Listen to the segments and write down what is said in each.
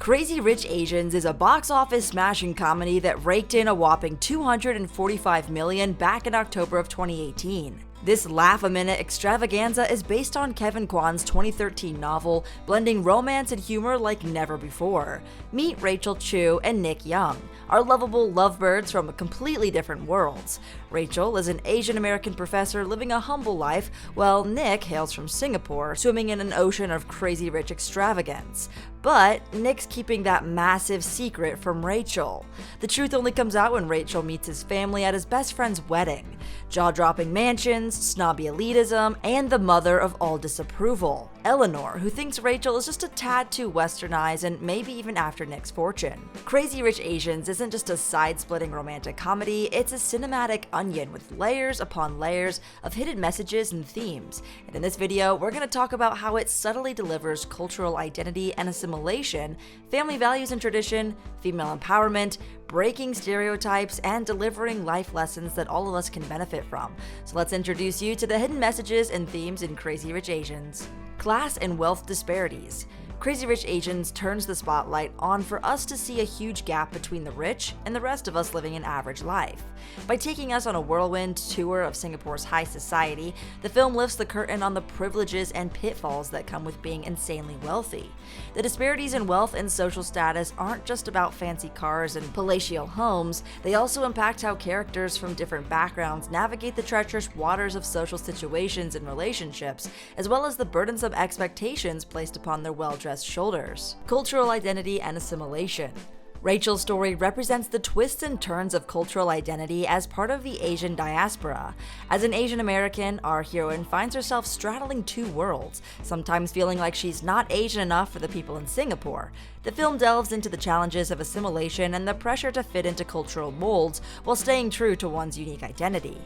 Crazy Rich Asians is a box office smashing comedy that raked in a whopping $245 million back in October of 2018. This laugh-a-minute extravaganza is based on Kevin Kwan's 2013 novel, blending romance and humor like never before. Meet Rachel Chu and Nick Young, our lovable lovebirds from completely different worlds. Rachel is an Asian American professor living a humble life, while Nick hails from Singapore, swimming in an ocean of crazy rich extravagance. But Nick's keeping that massive secret from Rachel. The truth only comes out when Rachel meets his family at his best friend's wedding. Jaw-dropping mansions, snobby elitism, and the mother of all disapproval, Eleanor, who thinks Rachel is just a tad too westernized and maybe even after Nick's fortune. Crazy Rich Asians isn't just a side-splitting romantic comedy, it's a cinematic onion with layers upon layers of hidden messages and themes. And in this video, we're going to talk about how it subtly delivers cultural identity and assimilation, family values and tradition, female empowerment, breaking stereotypes, and delivering life lessons that all of us can benefit from. So let's introduce you to the hidden messages and themes in Crazy Rich Asians. Class and wealth disparities. Crazy Rich Asians turns the spotlight on for us to see a huge gap between the rich and the rest of us living an average life. By taking us on a whirlwind tour of Singapore's high society, the film lifts the curtain on the privileges and pitfalls that come with being insanely wealthy. The disparities in wealth and social status aren't just about fancy cars and palatial homes, they also impact how characters from different backgrounds navigate the treacherous waters of social situations and relationships, as well as the burdensome expectations placed upon their well-dressed shoulders. Cultural identity and assimilation. Rachel's story represents the twists and turns of cultural identity as part of the Asian diaspora. As an Asian American, our heroine finds herself straddling two worlds, sometimes feeling like she's not Asian enough for the people in Singapore. The film delves into the challenges of assimilation and the pressure to fit into cultural molds while staying true to one's unique identity.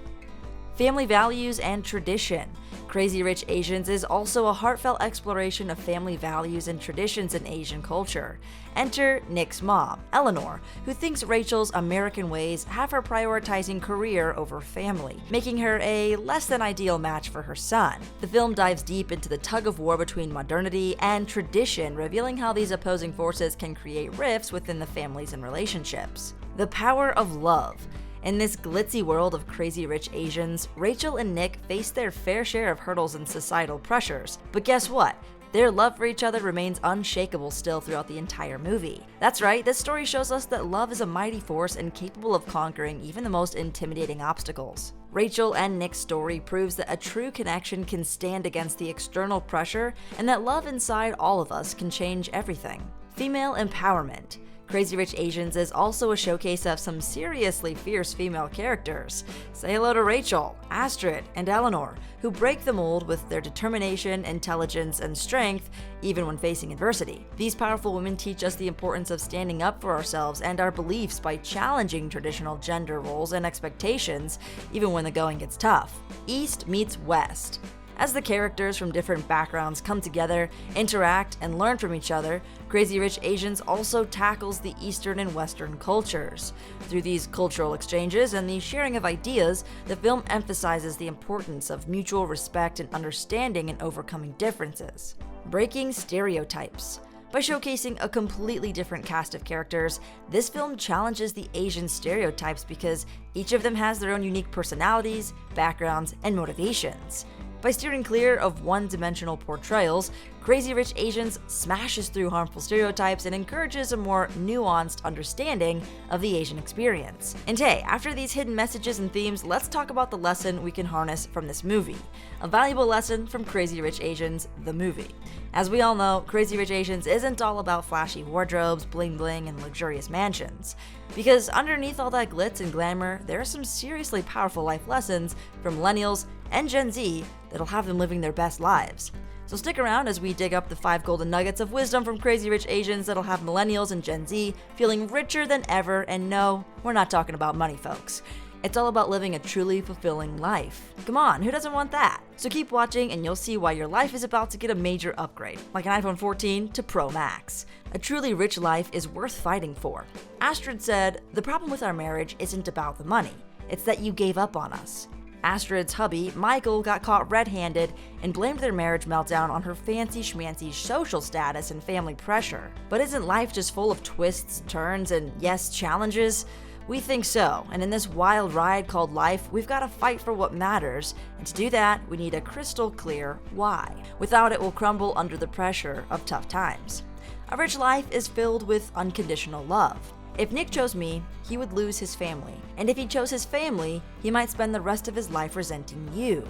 Family values and tradition. Crazy Rich Asians is also a heartfelt exploration of family values and traditions in Asian culture. Enter Nick's mom, Eleanor, who thinks Rachel's American ways have her prioritizing career over family, making her a less than ideal match for her son. The film dives deep into the tug-of-war between modernity and tradition, revealing how these opposing forces can create rifts within the families and relationships. The power of love. In this glitzy world of Crazy Rich Asians, Rachel and Nick face their fair share of hurdles and societal pressures. But guess what? Their love for each other remains unshakable still throughout the entire movie. That's right, this story shows us that love is a mighty force and capable of conquering even the most intimidating obstacles. Rachel and Nick's story proves that a true connection can stand against the external pressure and that love inside all of us can change everything. Female empowerment. Crazy Rich Asians is also a showcase of some seriously fierce female characters. Say hello to Rachel, Astrid, and Eleanor, who break the mold with their determination, intelligence, and strength, even when facing adversity. These powerful women teach us the importance of standing up for ourselves and our beliefs by challenging traditional gender roles and expectations, even when the going gets tough. East meets West. As the characters from different backgrounds come together, interact, and learn from each other, Crazy Rich Asians also tackles the Eastern and Western cultures. Through these cultural exchanges and the sharing of ideas, the film emphasizes the importance of mutual respect and understanding in overcoming differences. Breaking stereotypes. By showcasing a completely different cast of characters, this film challenges the Asian stereotypes because each of them has their own unique personalities, backgrounds, and motivations. By steering clear of one-dimensional portrayals, Crazy Rich Asians smashes through harmful stereotypes and encourages a more nuanced understanding of the Asian experience. And hey, after these hidden messages and themes, let's talk about the lesson we can harness from this movie. A valuable lesson from Crazy Rich Asians, the movie. As we all know, Crazy Rich Asians isn't all about flashy wardrobes, bling-bling, and luxurious mansions. Because underneath all that glitz and glamour, there are some seriously powerful life lessons from millennials and Gen Z that'll have them living their best lives. So stick around as we dig up the 5 golden nuggets of wisdom from Crazy Rich Asians that'll have millennials and Gen Z feeling richer than ever, and no, we're not talking about money, folks. It's all about living a truly fulfilling life. Come on, who doesn't want that? So keep watching and you'll see why your life is about to get a major upgrade, like an iPhone 14 to Pro Max. A truly rich life is worth fighting for. Astrid said, "The problem with our marriage isn't about the money, it's that you gave up on us." Astrid's hubby, Michael, got caught red-handed and blamed their marriage meltdown on her fancy schmancy social status and family pressure. But isn't life just full of twists, turns, and yes, challenges? We think so, and in this wild ride called life, we've got to fight for what matters, and to do that, we need a crystal clear why. Without it, we'll crumble under the pressure of tough times. A rich life is filled with unconditional love. If Nick chose me, he would lose his family. And if he chose his family, he might spend the rest of his life resenting you.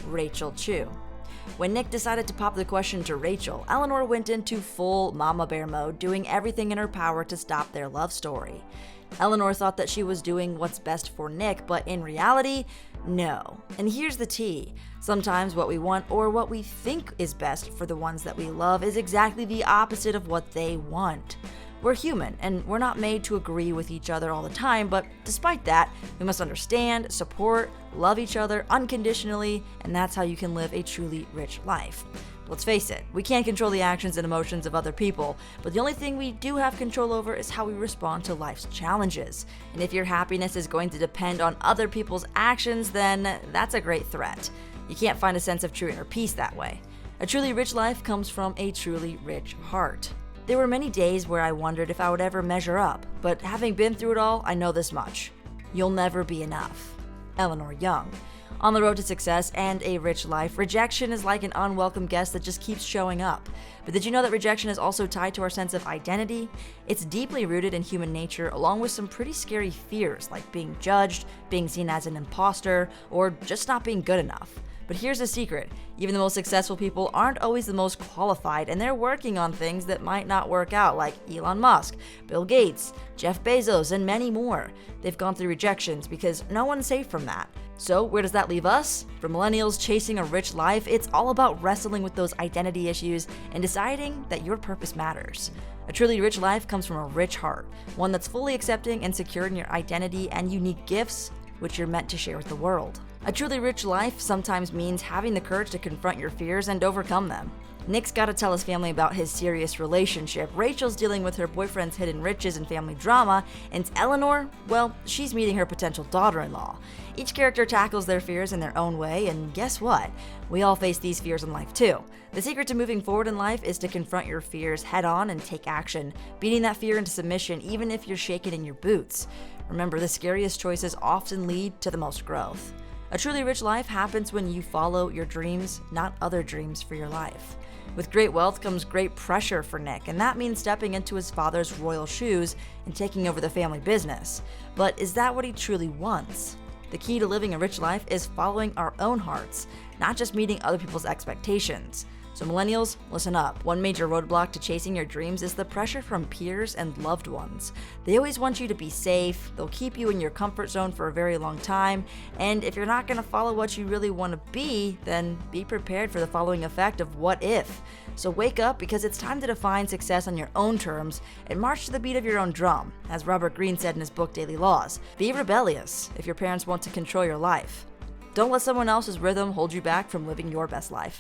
Rachel Chu. When Nick decided to pop the question to Rachel, Eleanor went into full mama bear mode, doing everything in her power to stop their love story. Eleanor thought that she was doing what's best for Nick, but in reality, no. And here's the tea. Sometimes what we want or what we think is best for the ones that we love is exactly the opposite of what they want. We're human, and we're not made to agree with each other all the time, but despite that, we must understand, support, love each other unconditionally, and that's how you can live a truly rich life. Let's face it, we can't control the actions and emotions of other people, but the only thing we do have control over is how we respond to life's challenges. And if your happiness is going to depend on other people's actions, then that's a great threat. You can't find a sense of true inner peace that way. A truly rich life comes from a truly rich heart. There were many days where I wondered if I would ever measure up, but having been through it all, I know this much. You'll never be enough. Eleanor Young. On the road to success and a rich life, rejection is like an unwelcome guest that just keeps showing up. But did you know that rejection is also tied to our sense of identity? It's deeply rooted in human nature, along with some pretty scary fears like being judged, being seen as an imposter, or just not being good enough. But here's the secret, even the most successful people aren't always the most qualified, and they're working on things that might not work out, like Elon Musk, Bill Gates, Jeff Bezos, and many more. They've gone through rejections because no one's safe from that. So where does that leave us? For millennials chasing a rich life, it's all about wrestling with those identity issues and deciding that your purpose matters. A truly rich life comes from a rich heart, one that's fully accepting and secure in your identity and unique gifts, which you're meant to share with the world. A truly rich life sometimes means having the courage to confront your fears and overcome them. Nick's gotta tell his family about his serious relationship, Rachel's dealing with her boyfriend's hidden riches and family drama, and Eleanor, well, she's meeting her potential daughter-in-law. Each character tackles their fears in their own way, and guess what? We all face these fears in life too. The secret to moving forward in life is to confront your fears head-on and take action, beating that fear into submission even if you're shaking in your boots. Remember, the scariest choices often lead to the most growth. A truly rich life happens when you follow your dreams, not other dreams for your life. With great wealth comes great pressure for Nick, and that means stepping into his father's royal shoes and taking over the family business. But is that what he truly wants? The key to living a rich life is following our own hearts, not just meeting other people's expectations. So millennials, listen up. One major roadblock to chasing your dreams is the pressure from peers and loved ones. They always want you to be safe, they'll keep you in your comfort zone for a very long time, and if you're not going to follow what you really want to be, then be prepared for the following effect of what if. So wake up, because it's time to define success on your own terms and march to the beat of your own drum. As Robert Greene said in his book Daily Laws, be rebellious if your parents want to control your life. Don't let someone else's rhythm hold you back from living your best life.